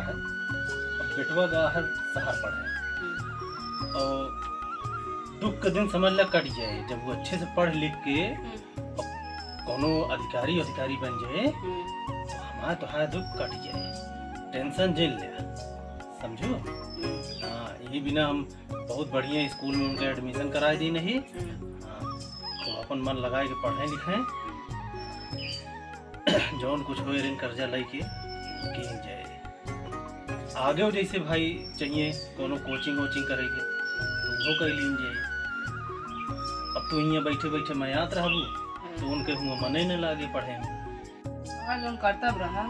है, अब बेटवा गा है शहर पढ़े और दुख का दिन समझ ला कट जाए जब वो अच्छे से पढ़ लिख के कोनो अधिकारी बन जाए तो हमारा तो है दुख कट जाए, टेंशन झेल ले, समझो। हाँ, ये बिना हम बहुत बढ़िया स्कूल में उनका एडमिशन करा दी नहीं। हाँ, तो अपन मन लगाए के पढ़े लिखें, जौन कुछ हो ऋण कर्जा लेके किन जाए आगे। हो जैसे भाई चाहिए कोनो कोचिंग वोचिंग करेंगे तो वो कर लीन जाए। अब तो यहाँ बैठे बैठे मैं याद रहूँ तो उनके हुआ मने न लागे पढ़े में। जो कर्तव्य रहा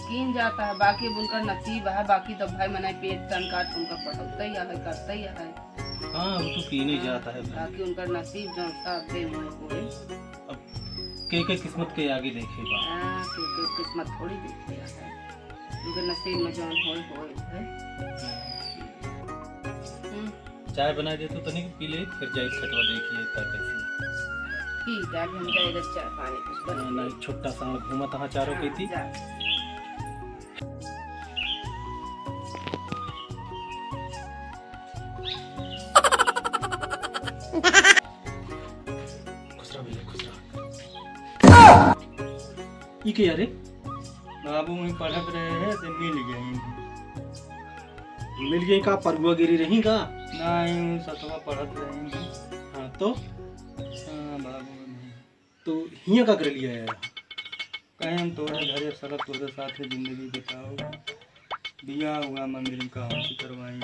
कीन जाता है, बाकी उनका नसीब है, बाकी तो भाई मना पेट तन काट उनका पढ़ता ही है, करता ही है। हाँ, वो तो कीन ही जाता है, बाकी उनका नसीब जो साथ दे हुए अब के किस्मत के आगे देखेगा। हाँ, के किस्मत थोड़ी देखी है, उनके नसीब में जो होए चाय बना दे तो तनिक पी ले, फिर जाए खटवा देख ले कैसे। ठीक है, हम जाएगा चाय पानी कुछ बना ना छोटा सा घूमा तहाँ चारों की थी। ई के यारे बाबू में पढ़त रहे हैं तो मिल गई का परगुआ गिरी रही का नहीं सतवा पढ़त रहे। हाँ तो हाँ बाबू नहीं तो हिया का कर लिया यार, कहें हम तोड़े घरे सरब तोड़े साथ ही जिंदगी बिताओ, बिया हुआ मंदिर में कहाँ से करवाई,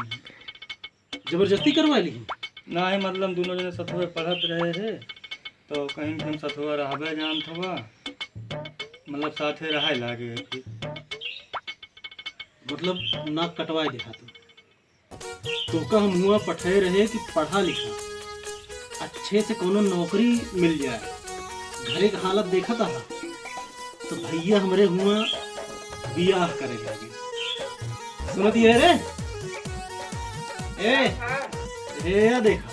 जबरदस्ती करवा ली। नहीं मतलब दोनों जने सतवे पढ़त रहे थे तो कहीं हम सतवा रहबे जान थवा, मतलब साथे रहा लागे थी। मतलब नाक कटवाए देखा तो का हम हुआ पढ़े रहे कि पढ़ा लिखा अच्छे से कोनो नौकरी मिल जाए, घरे का हालत देखा था तो भैया हमरे हुआ बियाह करे लगे। सुनती है रे ए देखा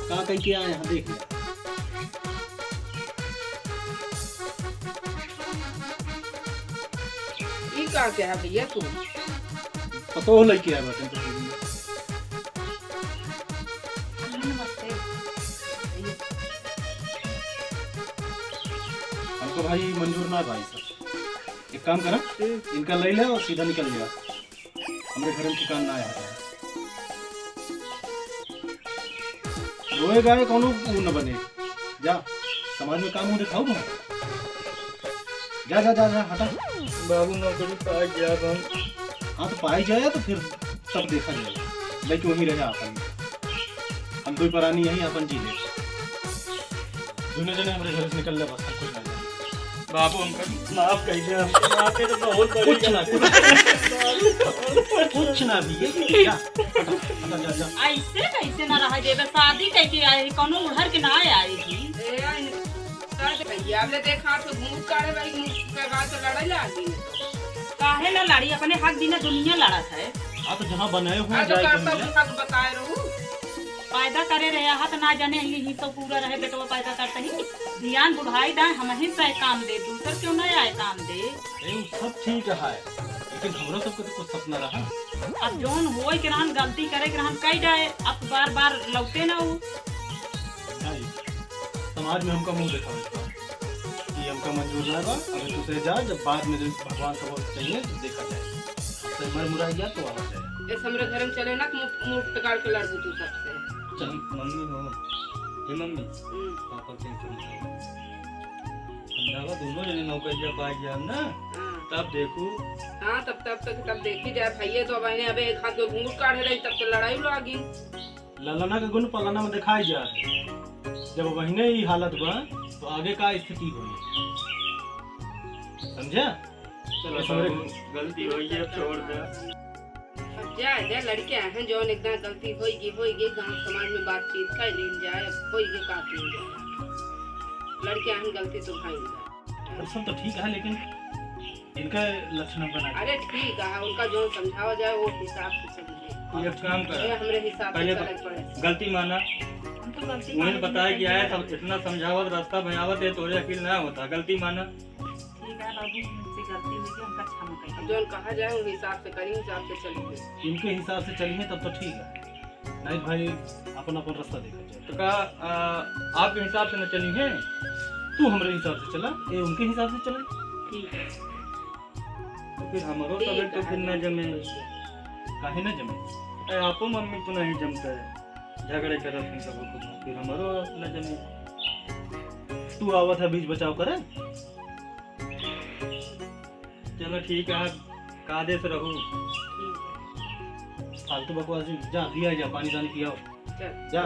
का कह के आया यहाँ देख। का क्या है भैया तू पता हो लेके आया बात हमको भाई मंजूर ना भाई साहब, एक काम करा इनका ले ले और सीधा निकल गया, हमारे घर में ठिकाना ना आया रोए गाए कोनो न बने। जा समाज में काम हो दिखाओ ना, जा जा जा जा हटा। बाबू नौकरी पा गया हम। हाँ तो पाई जाए तो फिर तब देखा जाएगा, लेकिन वहीं रहे अपन, हम कोई परानी यही अपन जी ले दोनों जने हमारे घर से निकल ले बस, हम कोई ना बाबू हमको माफ कर दिया, माफी तो बहुत कुछ ना भी जा जा जा। ऐसे कैसे ना रह जेबे, शादी कैसे आई कोनो उधर के ना आएगी। भैया आपने देखा तो घूम काढ़े भाई के बाद तो लड़ाई लागी काहे ना लड़ी, अपने हक बिना दुनिया लड़त है। आप जहाँ बनाए हुए तो हक बताए रहूं पैदा करे रहे हाथ ना जाने यही सब पूरा रहे बेटवा पैदा करते ही ध्यान बुढ़ाई दाए हम ही से काम दे, दूसर क्यों नहीं आए काम दे। सब ठीक है लेकिन हमरा सबके तो कुछ सपना रहा। अब जोन होए के रहन गलती करे के रहन कई जाए, अब बार बार लौटे ना हो। समाज में हमका मुंह दिखावे कि हमका मंजूर ना बा, अभी दूसरे जा, जब बाद में भगवान का बहुत चाहिए तो देखा जाए, तो मर मुराई गया तो आ जाए। इस हमरे घर में चले ना मुंह टकाड़ के लड़ तू सबसे। चल मम्मी हो हे मम्मी पापा के समझावा दोनों जने नौकरी पा गया ना, तब देखो। हाँ तब देखी जाए भैया तो अब अबे एक हाथ में घूंघट काढ़े रही तब तो लड़ाई लागी। ललना के गुण पलाना में दिखाई जा, जब वहीने ही हालत बा तो आगे का स्थिति होगी, समझा। चलो गलती हो गई, अब छोड़ दे। अब जा लड़कियां हैं जो एकदम गलती होगी गांव समाज में बातचीत कर लेन जाए, होगी का किया जाए, लड़कियां हैं गलती तो भाई सब तो ठीक है लेकिन इनका लक्षण बना। अरे ठीक है, उनका जो समझावा जाए वो हिसाब से चलिए। ये काम कर, हमरे हिसाब से चलना पड़े। गलती माना, उन्हें बताया कि आया सब इतना समझावत रास्ता भयावत है, तोरे अकील ना होता, गलती माना। ठीक है बाबू, गलती में कि हमका क्षमा अब कर जौन कहा जाए उस हिसाब से करी, हिसाब से चलिए। इनके हिसाब से चलिए तब तो ठीक है, नहीं भाई अपन अपन रास्ता देखा जाए। तो का आपके हिसाब से न चली है? तू हमारे हिसाब से चला, ये उनके हिसाब से चला। ठीक है, तो फिर हमारो ठीक तबियत तो फिर न जमे। काहे ना जमे? आपको मम्मी तो नहीं जमता है, झगड़े करत हैं सब खुद में, फिर हमारो न जमे। तू आवत है बीच बचाव करे। चलो ठीक है, आप कायदे से रहो। ठीक है, फालतू बकवास जा, दिया जा पानी पानी पियाओ चल। जा।